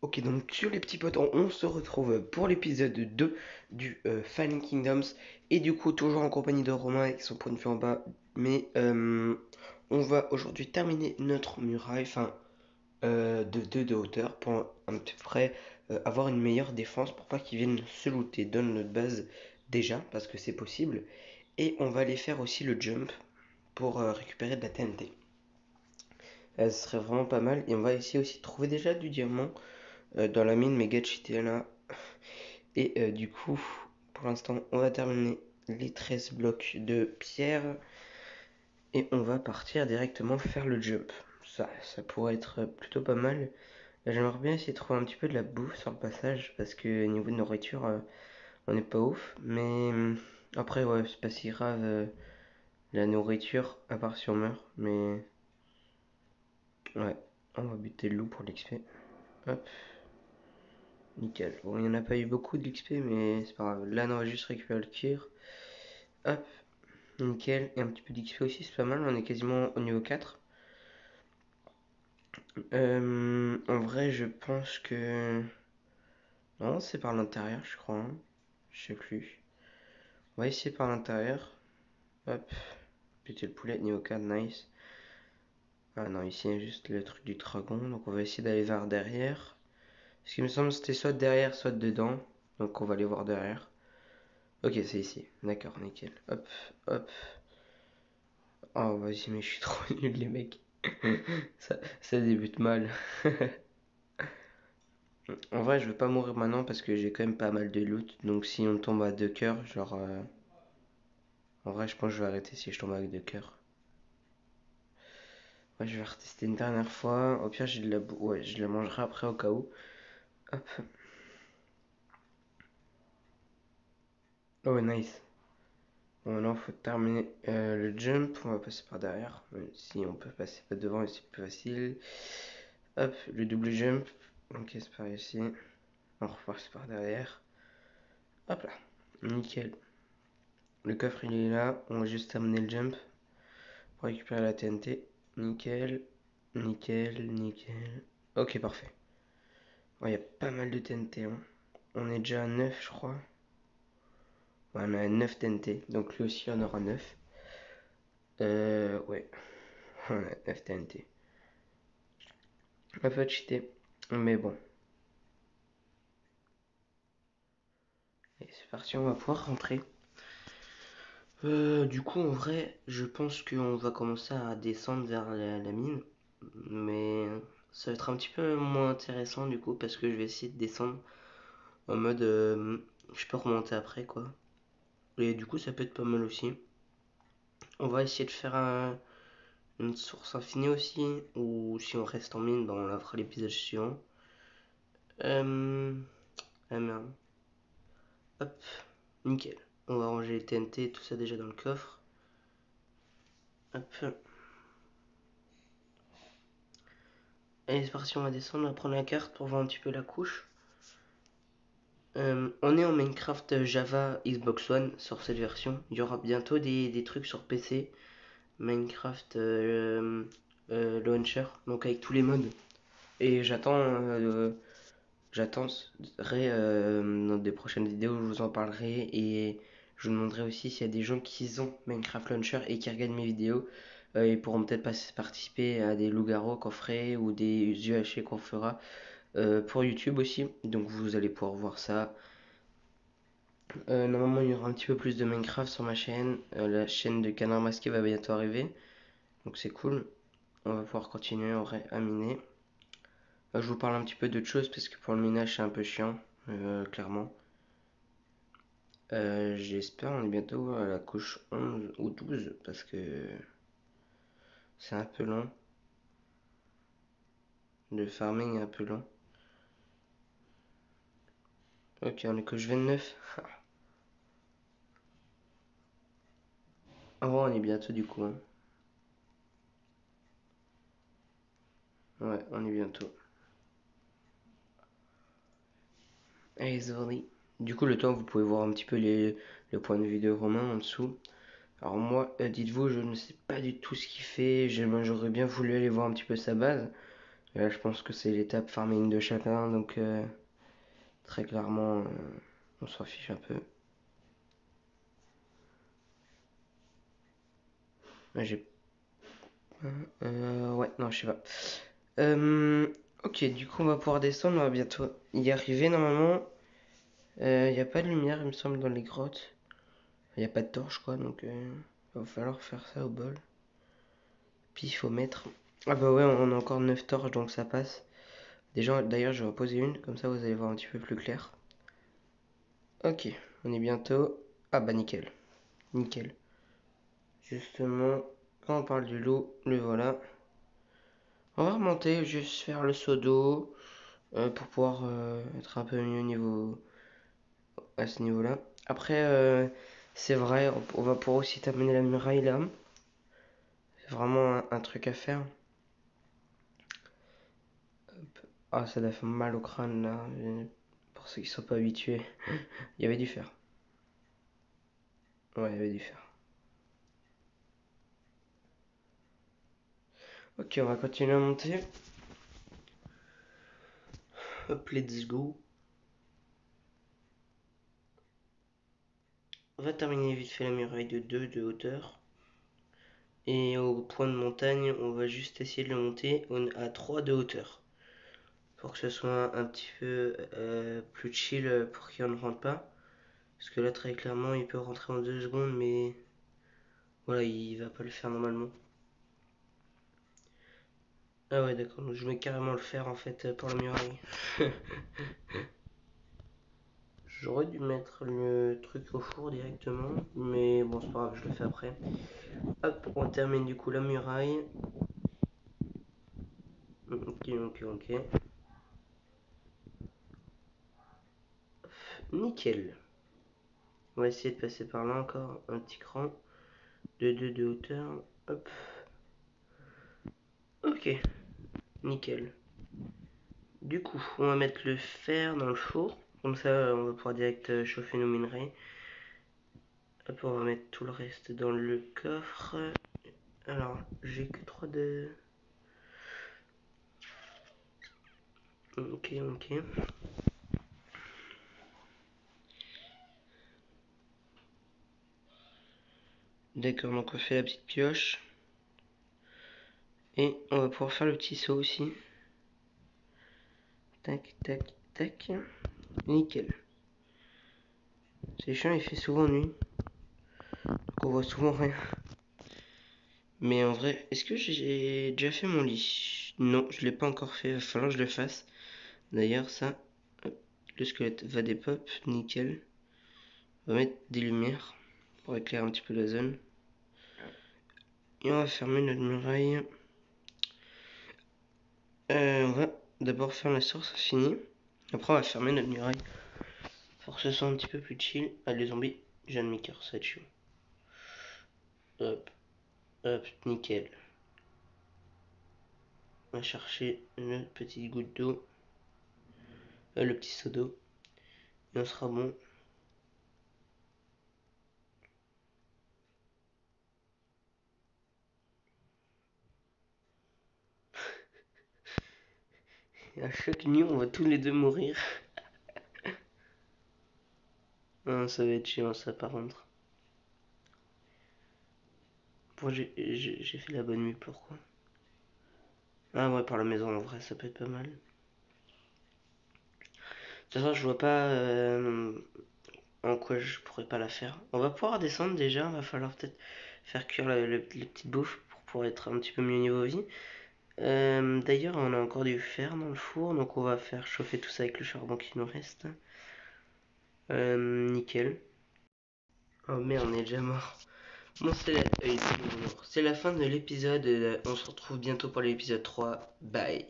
Ok, donc sur les petits potes, on se retrouve pour l'épisode 2 du Fallen Kingdoms. Et du coup, toujours en compagnie de Romain avec son point de vue en bas. Mais on va aujourd'hui terminer notre muraille, de 2 de hauteur, pour à peu près avoir une meilleure défense pour pas qu'ils viennent se looter dans notre base déjà, parce que c'est possible. Et on va aller faire aussi le jump pour récupérer de la TNT. Ce serait vraiment pas mal. Et on va essayer aussi de trouver déjà du diamant dans la mine méga cheatée là. Et du coup, pour l'instant, on va terminer les 13 blocs de pierre et on va partir directement faire le jump. Ça pourrait être plutôt pas mal. J'aimerais bien essayer de trouver un petit peu de la bouffe sur le passage parce que niveau de nourriture, on n'est pas ouf. Mais après, ouais, c'est pas si grave la nourriture, à part si on meurt. Mais ouais, on va buter le loup pour l'XP. Hop, nickel. Bon, il n'y en a pas eu beaucoup de l'XP, mais c'est pas grave. Là, on va juste récupérer le cuir. Hop, nickel. Et un petit peu d'XP aussi, c'est pas mal. On est quasiment au niveau 4. En vrai, je pense que... Non, c'est par l'intérieur, je crois, hein. Je sais plus. On va essayer par l'intérieur. Hop. Péter le poulet, niveau 4, nice. Ah non, ici, il y a juste le truc du dragon. Donc, on va essayer d'aller vers derrière. Ce qui me semble, c'était soit derrière, soit dedans. Donc, on va aller voir derrière. Ok, c'est ici. D'accord, nickel. Hop, hop. Oh, vas-y, mais je suis trop nul, les mecs. Ça débute mal. En vrai, je veux pas mourir maintenant parce que j'ai quand même pas mal de loot. Donc, si on tombe à 2 cœurs, genre. En vrai, je pense que je vais arrêter si je tombe avec 2 cœurs. Ouais, je vais retester une dernière fois. Au pire, j'ai de la ouais, je la mangerai après au cas où. Hop. Oh, nice. Bon, maintenant, faut terminer le jump. On va passer par derrière. Même si on peut passer pas devant, c'est plus facile. Hop, le double jump. Ok, c'est par ici. On repasse par derrière. Hop là. Nickel. Le coffre, il est là. On va juste terminer le jump pour récupérer la TNT. Nickel. Nickel, nickel. Ok, parfait. Il y a pas mal de TNT, hein. On est déjà à 9, je crois. Ouais, on a 9 TNT. Donc lui aussi, on aura 9. Ouais. On a 9 TNT. Un peu cheaté. Mais bon. Et c'est parti, on va pouvoir rentrer. Du coup, en vrai, je pense qu'on va commencer à descendre vers la mine. Mais ça va être un petit peu moins intéressant du coup parce que je vais essayer de descendre en mode je peux remonter après quoi. Et du coup, ça peut être pas mal aussi. On va essayer de faire une source infinie aussi. Ou si on reste en mine, ben on la fera l'épisode suivant. Ah merde. Hop, nickel. On va ranger les TNT, tout ça déjà dans le coffre. Hop. Allez, c'est parti, on va descendre, on va prendre la carte pour voir un petit peu la couche. On est en Minecraft Java Xbox One sur cette version. Il y aura bientôt des trucs sur PC. Minecraft Launcher, donc avec tous les modes. Et j'attendrai dans des prochaines vidéos, je vous en parlerai et je vous demanderai aussi s'il y a des gens qui ont Minecraft Launcher et qui regardent mes vidéos. Ils pourront peut-être participer à des loups-garous qu'on ferait ou des UHC qu'on fera pour YouTube aussi. Donc vous allez pouvoir voir ça. Normalement, il y aura un petit peu plus de Minecraft sur ma chaîne. La chaîne de Canard Masqué va bientôt arriver. Donc c'est cool. On va pouvoir continuer en vrai à miner. Je vous parle un petit peu d'autre chose parce que pour le minage c'est un peu chiant, clairement. J'espère on est bientôt à la couche 11 ou 12 parce que c'est un peu long. Le farming est un peu long. Ok, on est couche 29. Ah ouais, on est bientôt du coup, hein. Ouais, on est bientôt. Allez, Zori. Du coup, le temps, vous pouvez voir un petit peu le point de vue de Romain en dessous. Alors moi, dites-vous, je ne sais pas du tout ce qu'il fait. J'aurais bien voulu aller voir un petit peu sa base. Et là, je pense que c'est l'étape farming de chacun, donc très clairement, on s'en fiche un peu. Ouais, ouais, non, je sais pas. Ok, du coup, on va pouvoir descendre, on va bientôt y arriver normalement. Il n'y a pas de lumière, il me semble, dans les grottes. Il n'y a pas de torche, quoi, donc il va falloir faire ça au bol. Puis il faut mettre. Ah bah ouais, on a encore 9 torches, donc ça passe. Déjà, d'ailleurs, je vais en poser une, comme ça vous allez voir un petit peu plus clair. Ok, on est bientôt. Ah bah nickel, nickel. Justement, quand on parle du loup, le voilà. On va remonter, juste faire le seau d'eau pour pouvoir être un peu mieux au niveau, à ce niveau-là. Après, c'est vrai, on va pouvoir aussi terminer la muraille là. C'est vraiment un truc à faire. Hop. Ah, ça doit faire mal au crâne là. Pour ceux qui sont pas habitués, il y avait du fer. Ouais, il y avait du fer. Ok, on va continuer à monter. Hop, let's go. On va terminer vite fait la muraille de 2 de hauteur. Et au point de montagne, on va juste essayer de le monter à 3 de hauteur. Pour que ce soit un petit peu plus chill pour qu'il ne rentre pas. Parce que là, très clairement, il peut rentrer en 2 secondes, mais voilà, il va pas le faire normalement. Ah ouais, d'accord, donc je vais carrément le faire en fait pour la muraille. J'aurais dû mettre le truc au four directement, mais bon, c'est pas grave, je le fais après. Hop, on termine du coup la muraille. Ok. Nickel. On va essayer de passer par là encore un petit cran. De hauteur. Hop. Ok, nickel. Du coup, on va mettre le fer dans le four. Comme ça, on va pouvoir direct chauffer nos minerais. Hop, on va mettre tout le reste dans le coffre. Alors, j'ai que 3 de... Ok. D'accord, donc on fait la petite pioche. Et on va pouvoir faire le petit saut aussi. Tac. Nickel. C'est chiant, il fait souvent nuit. Donc on voit souvent rien. Mais en vrai, est-ce que j'ai déjà fait mon lit? Non, je l'ai pas encore fait, il va falloir que je le fasse. D'ailleurs, ça, hop, le squelette va des pop, nickel. On va mettre des lumières pour éclairer un petit peu la zone. Et on va fermer notre muraille. On va d'abord faire la source finie. Après, on va fermer notre muraille pour que ce soit un petit peu plus chill. Ah, les zombies, j'ai un demi-cœur, ça va être chaud. Hop, nickel. On va chercher une petite goutte d'eau, le petit seau d'eau, et on sera bon. Et à chaque nuit, on va tous les deux mourir. Ah, ça va être chiant, ça, par contre. Pourquoi j'ai fait la bonne nuit, pourquoi? Ah ouais, par la maison, en vrai, ça peut être pas mal. De toute façon, je vois pas en quoi je pourrais pas la faire. On va pouvoir descendre déjà, va falloir peut-être faire cuire les petites bouffes pour pouvoir être un petit peu mieux niveau vie. D'ailleurs, on a encore du fer dans le four, donc on va faire chauffer tout ça avec le charbon qui nous reste. Nickel. Oh merde, on est déjà mort. Bon, c'est la fin de l'épisode. On se retrouve bientôt pour l'épisode 3. Bye.